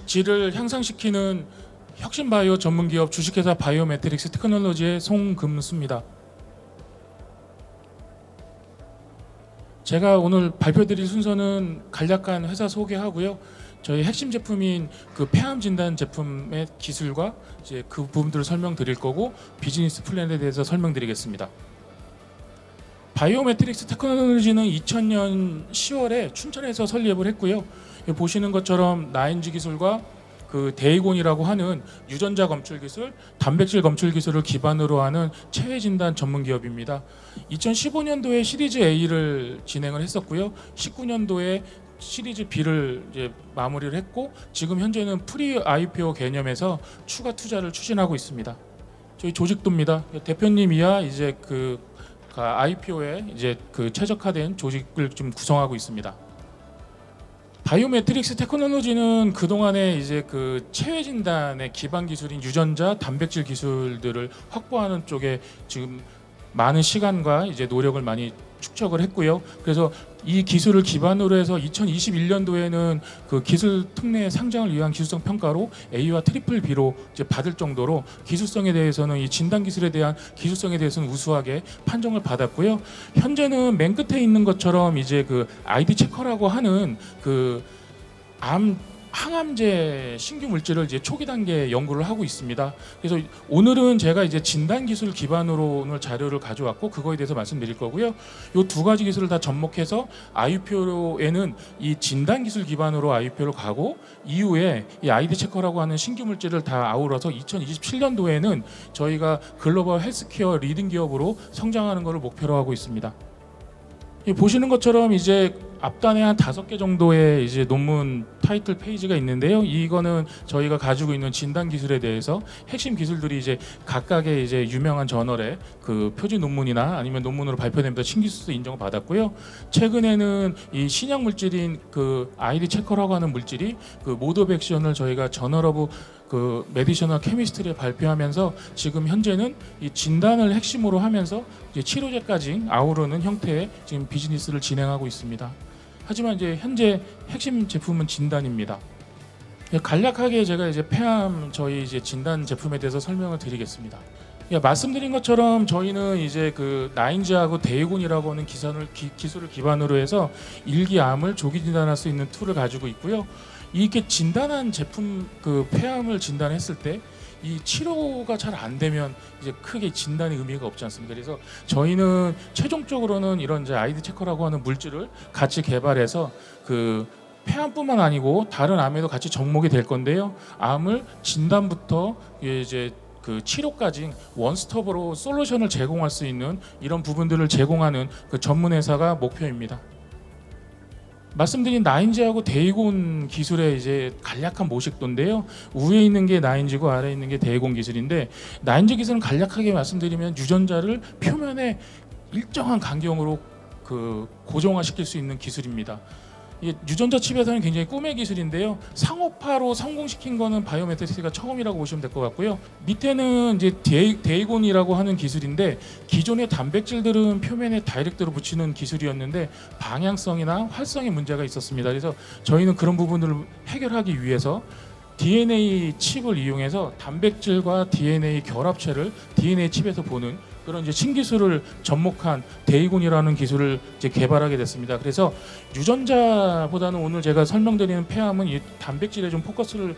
질을 향상시키는 혁신 바이오 전문 기업 주식회사 바이오매트릭스 테크놀로지의 송금수입니다. 제가 오늘 발표드릴 순서는 간략한 회사 소개하고요. 저희 핵심 제품인 그 폐암 진단 제품의 기술과 이제 그 부분들을 설명드릴 거고 비즈니스 플랜에 대해서 설명드리겠습니다. 바이오매트릭스 테크놀로지는 2000년 10월에 춘천에서 설립을 했고요. 보시는 것처럼 나인지 기술과 그 데이곤이라고 하는 유전자 검출 기술, 단백질 검출 기술을 기반으로 하는 체외 진단 전문 기업입니다. 2015년도에 시리즈 A를 진행을 했었고요. 19년도에 시리즈 B를 이제 마무리를 했고 지금 현재는 프리 IPO 개념에서 추가 투자를 추진하고 있습니다. 저희 조직도입니다. 대표님 이하 이제 그 IPO에 이제 그 최적화된 조직을 좀 구성하고 있습니다. 바이오매트릭스 테크놀로지는 그동안에 이제 그 체외 진단의 기반 기술인 유전자, 단백질 기술들을 확보하는 쪽에 지금 많은 시간과 이제 노력을 많이 축적을 했고요. 그래서 이 기술을 기반으로 해서 2021년도에는 그 기술 특례 상장을 위한 기술성 평가로 A와 트리플 B로 이제 받을 정도로 기술성에 대해서는 이 진단 기술에 대한 기술성에 대해서는 우수하게 판정을 받았고요. 현재는 맨 끝에 있는 것처럼 이제 그 ID 체커라고 하는 그 항암제 신규 물질을 이제 초기 단계 연구를 하고 있습니다. 그래서 오늘은 제가 이제 진단 기술 기반으로 오늘 자료를 가져왔고 그거에 대해서 말씀드릴 거고요. 이 두 가지 기술을 다 접목해서 IPO에는 이 진단 기술 기반으로 IPO를 가고 이후에 이 아이디 체커라고 하는 신규 물질을 다 아우러서 2027년도에는 저희가 글로벌 헬스케어 리딩 기업으로 성장하는 것을 목표로 하고 있습니다. 보시는 것처럼 이제 앞단에 한 5개 정도의 이제 논문 타이틀 페이지가 있는데요. 이거는 저희가 가지고 있는 진단 기술에 대해서 핵심 기술들이 이제 각각의 이제 유명한 저널에 그 표지 논문이나 아니면 논문으로 발표되면서 신기술 인정을 받았고요. 최근에는 이 신약 물질인 그 아이디 체커라고 하는 물질이 그 모드 오브 액션을 저희가 저널 오브 그 메디셔널 케미스트리에 발표하면서 지금 현재는 이 진단을 핵심으로 하면서 이제 치료제까지 아우르는 형태의 지금 비즈니스를 진행하고 있습니다. 하지만 이제 현재 핵심 제품은 진단입니다. 간략하게 제가 이제 폐암 저희 이제 진단 제품에 대해서 설명을 드리겠습니다. 말씀드린 것처럼 저희는 이제 그 나인지하고 데이곤이라고 하는 기술을 기반으로 해서 일기암을 조기 진단할 수 있는 툴을 가지고 있고요. 이렇게 진단한 제품 그 폐암을 진단했을 때 이 치료가 잘 안 되면 이제 크게 진단의 의미가 없지 않습니까? 그래서 저희는 최종적으로는 이런 이제 아이디 체커라고 하는 물질을 같이 개발해서 그 폐암뿐만 아니고 다른 암에도 같이 접목이 될 건데요. 암을 진단부터 이제 그 치료까지 원스톱으로 솔루션을 제공할 수 있는 이런 부분들을 제공하는 그 전문 회사가 목표입니다. 말씀드린 나인지하고 데이곤 기술의 이제 간략한 모식도인데요. 위에 있는 게 나인지고 아래에 있는 게 데이곤 기술인데 나인지 기술은 간략하게 말씀드리면 유전자를 표면에 일정한 간격으로 그 고정화시킬 수 있는 기술입니다. 이게 유전자 칩에서는 굉장히 꿈의 기술인데요. 상업화로 성공시킨 거는 바이오매트릭스가 처음이라고 보시면 될 것 같고요. 밑에는 이제 데이곤이라고 하는 기술인데 기존의 단백질들은 표면에 다이렉트로 붙이는 기술이었는데 방향성이나 활성에 문제가 있었습니다. 그래서 저희는 그런 부분들을 해결하기 위해서 DNA 칩을 이용해서 단백질과 DNA 결합체를 DNA 칩에서 보는 그런 이제 신기술을 접목한 데이곤이라는 기술을 이제 개발하게 됐습니다. 그래서 유전자보다는 오늘 제가 설명드리는 폐암은 이 단백질에 좀 포커스를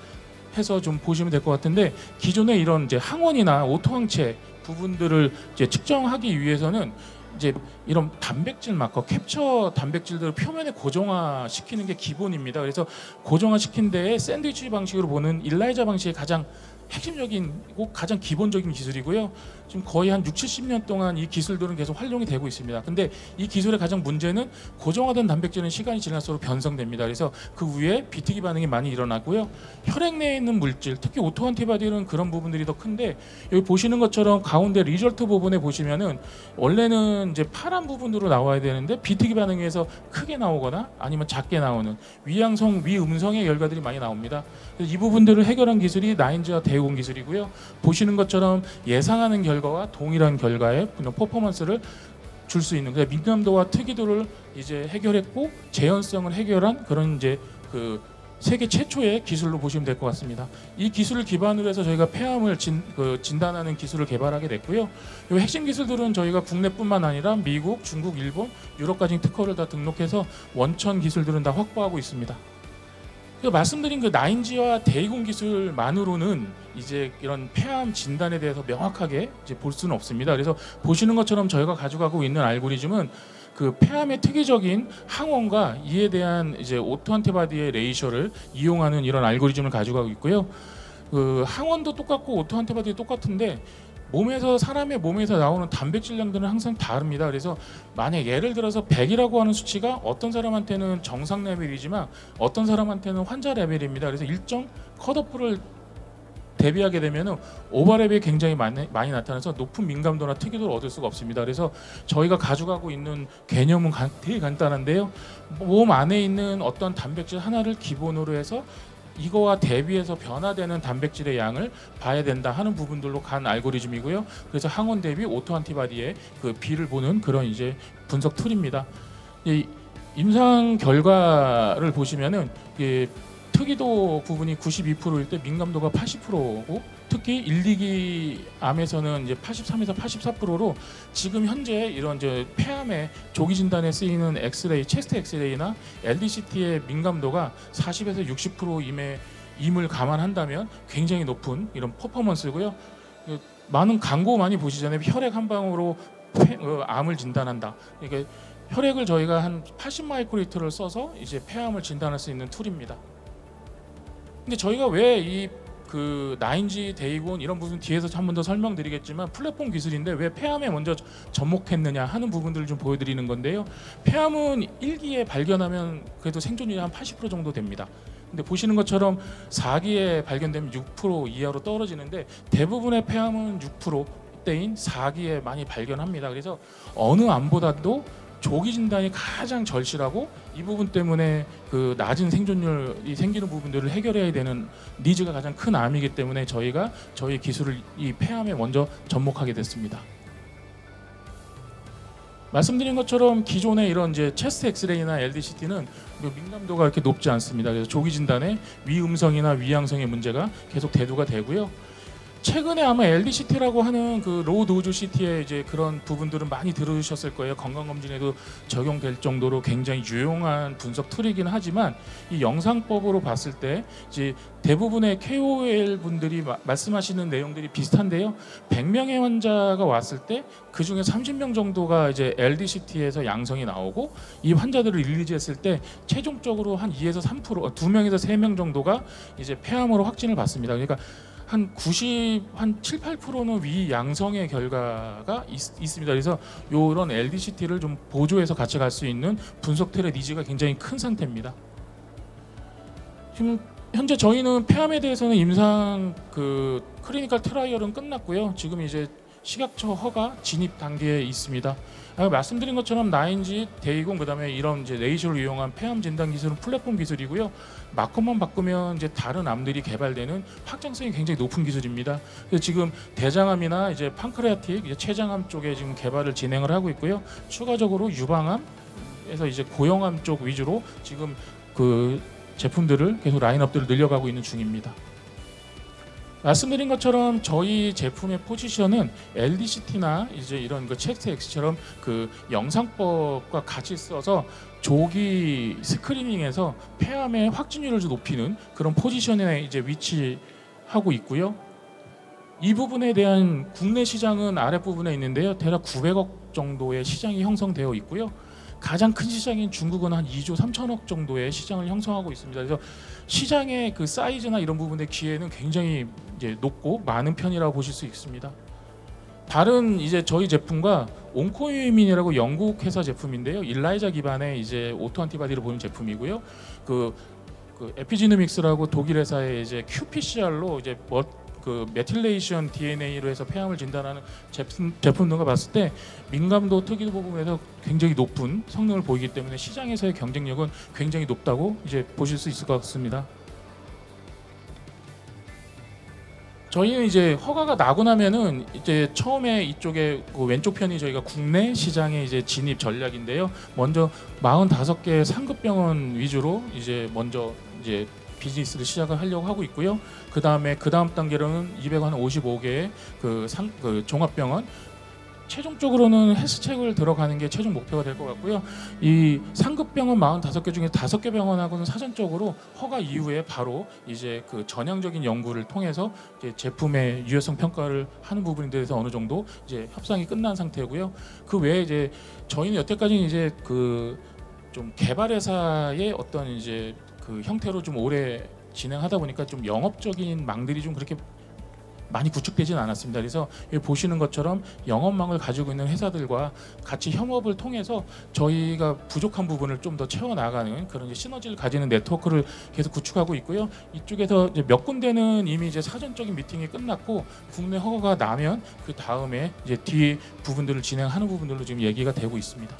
해서 좀 보시면 될 것 같은데 기존의 이런 이제 항원이나 오토항체 부분들을 이제 측정하기 위해서는 이제 이런 단백질 마커 캡처 단백질들을 표면에 고정화시키는 게 기본입니다. 그래서 고정화시킨 데에 샌드위치 방식으로 보는 일라이자 방식이 가장 핵심적이고 가장 기본적인 기술이고요. 지금 거의 한 60-70년 동안 이 기술들은 계속 활용이 되고 있습니다. 근데 이 기술의 가장 문제는 고정화된 단백질은 시간이 지날수록 변성됩니다. 그래서 그 위에 비트기 반응이 많이 일어나고요. 혈액 내에 있는 물질, 특히 오토안티바디는 그런 부분들이 더 큰데 여기 보시는 것처럼 가운데 리절트 부분에 보시면은 원래는 이제 파란 부분으로 나와야 되는데 비트기 반응에 의해서 크게 나오거나 아니면 작게 나오는 위양성, 위음성의 결과들이 많이 나옵니다. 그래서 이 부분들을 해결한 기술이 나인지와 데이곤 기술이고요. 보시는 것처럼 예상하는 결과와 동일한 결과의 퍼포먼스를 줄 수 있는 민감도와 특이도를 이제 해결했고 재현성을 해결한 그런 이제 그 세계 최초의 기술로 보시면 될 것 같습니다. 이 기술을 기반으로 해서 저희가 폐암을 진단하는 기술을 개발하게 됐고요. 이 핵심 기술들은 저희가 국내뿐만 아니라 미국, 중국, 일본, 유럽까지 특허를 다 등록해서 원천 기술들은 다 확보하고 있습니다. 말씀드린 그 나인지와 대이공 기술만으로는 이제 이런 폐암 진단에 대해서 명확하게 이제 볼 수는 없습니다. 그래서 보시는 것처럼 저희가 가져가고 있는 알고리즘은 그 폐암의 특이적인 항원과 이에 대한 이제 오토 안티바디의 레이셔를 이용하는 이런 알고리즘을 가져가고 있고요. 그 항원도 똑같고 오토 안티바디도 똑같은데 사람의 몸에서 나오는 단백질량들은 항상 다릅니다. 그래서 만약 예를 들어서 100이라고 하는 수치가 어떤 사람한테는 정상 레벨이지만 어떤 사람한테는 환자 레벨입니다. 그래서 일정 컷오프를 대비하게 되면은 오버랩이 굉장히 많이 나타나서 높은 민감도나 특이도를 얻을 수가 없습니다. 그래서 저희가 가져가고 있는 개념은 되게 간단한데요. 몸 안에 있는 어떤 단백질 하나를 기본으로 해서 이거와 대비해서 변화되는 단백질의 양을 봐야 된다 하는 부분들로 간 알고리즘이고요. 그래서 항원 대비 오토 안티바디의 그 비를 보는 그런 이제 분석 툴입니다. 이 임상 결과를 보시면은 특이도 부분이 92%일 때 민감도가 80%고 특히 1, 2기 암에서는 이제 83에서 84%로 지금 현재 이런 이제 폐암의 조기 진단에 쓰이는 엑스레이, 체스트 엑스레이나 LDCT의 민감도가 40에서 60% 임을 감안한다면 굉장히 높은 이런 퍼포먼스고요. 많은 광고 많이 보시잖아요. 혈액 한 방으로 암을 진단한다. 그러니까 혈액을 저희가 한 80 마이크로리터를 써서 이제 폐암을 진단할 수 있는 툴입니다. 근데 저희가 왜 이 나인지, 데이곤 이런 부분 뒤에서 한 번 더 설명드리겠지만 플랫폼 기술인데 왜 폐암에 먼저 접목했느냐 하는 부분들을 좀 보여드리는 건데요. 폐암은 1기에 발견하면 그래도 생존율이 한 80% 정도 됩니다. 근데 보시는 것처럼 4기에 발견되면 6% 이하로 떨어지는데 대부분의 폐암은 6%대인 4기에 많이 발견합니다. 그래서 어느 암보다도 조기 진단이 가장 절실하고 이 부분 때문에 그 낮은 생존율이 생기는 부분들을 해결해야 되는 니즈가 가장 큰 암이기 때문에 저희가 저희 기술을 이 폐암에 먼저 접목하게 됐습니다. 말씀드린 것처럼 기존의 이런 이제 체스트 엑스레이나 LDCT는 민감도가 그렇게 높지 않습니다. 그래서 조기 진단에 위음성이나 위양성의 문제가 계속 대두가 되고요. 최근에 아마 LDCT라고 하는 그 로우 도즈 CT의 이제 그런 부분들은 많이 들으셨을 거예요. 건강검진에도 적용될 정도로 굉장히 유용한 분석 툴이긴 하지만 이 영상법으로 봤을 때 이제 대부분의 KOL 분들이 말씀하시는 내용들이 비슷한데요. 100명의 환자가 왔을 때 그 중에 30명 정도가 이제 LDCT에서 양성이 나오고 이 환자들을 릴리즈했을 때 최종적으로 한 2에서 3%, 2명에서 3명 정도가 이제 폐암으로 확진을 받습니다. 그러니까 한 7, 8%는 위양성의 결과가 있습니다. 그래서 이런 LDCT를 좀 보조해서 같이 갈 수 있는 분석 툴의 니즈가 굉장히 큰 상태입니다. 지금 현재 저희는 폐암에 대해서는 임상 클리니컬 트라이얼은 끝났고요. 지금 이제 식약처 허가 진입 단계에 있습니다. 말씀드린 것처럼 나인지, 데이곤 그다음에 이런 이제 레이저를 이용한 폐암 진단 기술은 플랫폼 기술이고요. 마커만 바꾸면 이제 다른 암들이 개발되는 확장성이 굉장히 높은 기술입니다. 그래서 지금 대장암이나 이제 판크레아틱, 이제 췌장암 쪽에 지금 개발을 진행을 하고 있고요. 추가적으로 유방암에서 이제 고형암 쪽 위주로 지금 그 제품들을 계속 라인업들을 늘려가고 있는 중입니다. 말씀드린 것처럼 저희 제품의 포지션은 LDCT나 이제 이런 그 체스트 X처럼 그 영상법과 같이 써서 조기 스크리닝에서 폐암의 확진율을 좀 높이는 그런 포지션에 이제 위치하고 있고요. 이 부분에 대한 국내 시장은 아랫부분에 있는데요. 대략 900억 정도의 시장이 형성되어 있고요. 가장 큰 시장인 중국은 한 2조 3천억 정도의 시장을 형성하고 있습니다. 그래서 시장의 그 사이즈나 이런 부분의 기회는 굉장히 이제 높고 많은 편이라고 보실 수 있습니다. 다른 이제 저희 제품과 온코이민이라고 영국 회사 제품인데요. 일라이자 기반의 이제 오토 안티바디를 보는 제품이고요. 그 에피지노믹스라고 독일 회사의 이제 qPCR로 이제 그 메틸레이션 DNA로 해서 폐암을 진단하는 제품 등을 봤을 때 민감도 특이도 부분에서 굉장히 높은 성능을 보이기 때문에 시장에서의 경쟁력은 굉장히 높다고 이제 보실 수 있을 것 같습니다. 저희는 이제 허가가 나고 나면은 이제 처음에 이쪽에 그 왼쪽 편이 저희가 국내 시장에 이제 진입 전략인데요. 먼저 45개 상급 병원 위주로 이제 먼저 이제 비즈니스를 시작을 하려고 하고 있고요. 그 다음 단계로는 255개의 그 종합병원, 최종적으로는 헬스책을 들어가는 게 최종 목표가 될 것 같고요. 이 상급병원 45개 중에 5개 병원하고는 사전적으로 허가 이후에 바로 이제 그 전향적인 연구를 통해서 이제 제품의 유효성 평가를 하는 부분에 대해서 어느 정도 이제 협상이 끝난 상태고요. 그 외에 이제 저희는 여태까지 이제 그 좀 개발회사의 어떤 이제 그 형태로 좀 오래 진행하다 보니까 좀 영업적인 망들이 좀 그렇게 많이 구축되지는 않았습니다. 그래서 여기 보시는 것처럼 영업망을 가지고 있는 회사들과 같이 협업을 통해서 저희가 부족한 부분을 좀 더 채워나가는 그런 이제 시너지를 가지는 네트워크를 계속 구축하고 있고요. 이쪽에서 이제 몇 군데는 이미 이제 사전적인 미팅이 끝났고 국내 허가가 나면 그 다음에 이제 뒤 부분들을 진행하는 부분들로 지금 얘기가 되고 있습니다.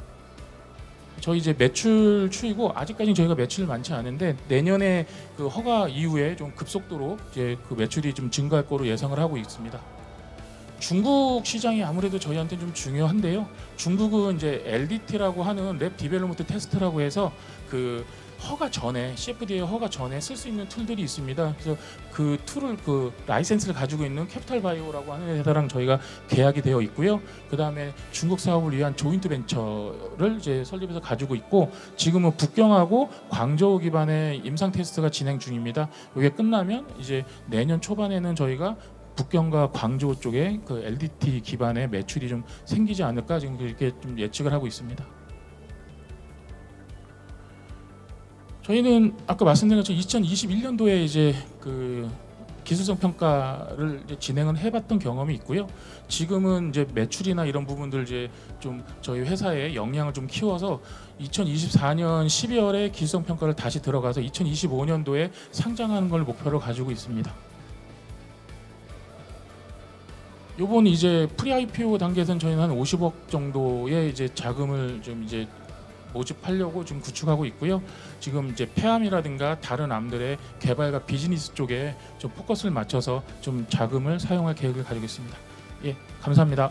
저희 이제 매출 추이고 아직까지는 저희가 매출이 많지 않은데 내년에 그 허가 이후에 좀 급속도로 이제 그 매출이 좀 증가할 거로 예상을 하고 있습니다. 중국 시장이 아무래도 저희한테 좀 중요한데요. 중국은 이제 LDT라고 하는 랩 디벨롭먼트 테스트라고 해서 그 허가 전에 CFDA 허가 전에 쓸 수 있는 툴들이 있습니다. 그래서 그 툴을 그 라이센스를 가지고 있는 캐피탈 바이오라고 하는 회사랑 저희가 계약이 되어 있고요. 그 다음에 중국 사업을 위한 조인트 벤처를 이제 설립해서 가지고 있고 지금은 북경하고 광저우 기반의 임상 테스트가 진행 중입니다. 이게 끝나면 이제 내년 초반에는 저희가 북경과 광저우 쪽에 그 LDT 기반의 매출이 좀 생기지 않을까 지금 그렇게 좀 예측을 하고 있습니다. 저희는 아까 말씀드린 것처럼 2021년도에 이제 그 기술성 평가를 이제 진행을 해봤던 경험이 있고요. 지금은 이제 매출이나 이런 부분들 이제 좀 저희 회사의 역량을 좀 키워서 2024년 12월에 기술성 평가를 다시 들어가서 2025년도에 상장하는 걸 목표로 가지고 있습니다. 요번 이제 프리 IPO 단계에서는 저희는 한 50억 정도의 이제 자금을 좀 이제 모집하려고 좀 구축하고 있고요. 지금 이제 폐암이라든가 다른 암들의 개발과 비즈니스 쪽에 좀 포커스를 맞춰서 좀 자금을 사용할 계획을 가지고 있습니다. 예, 감사합니다.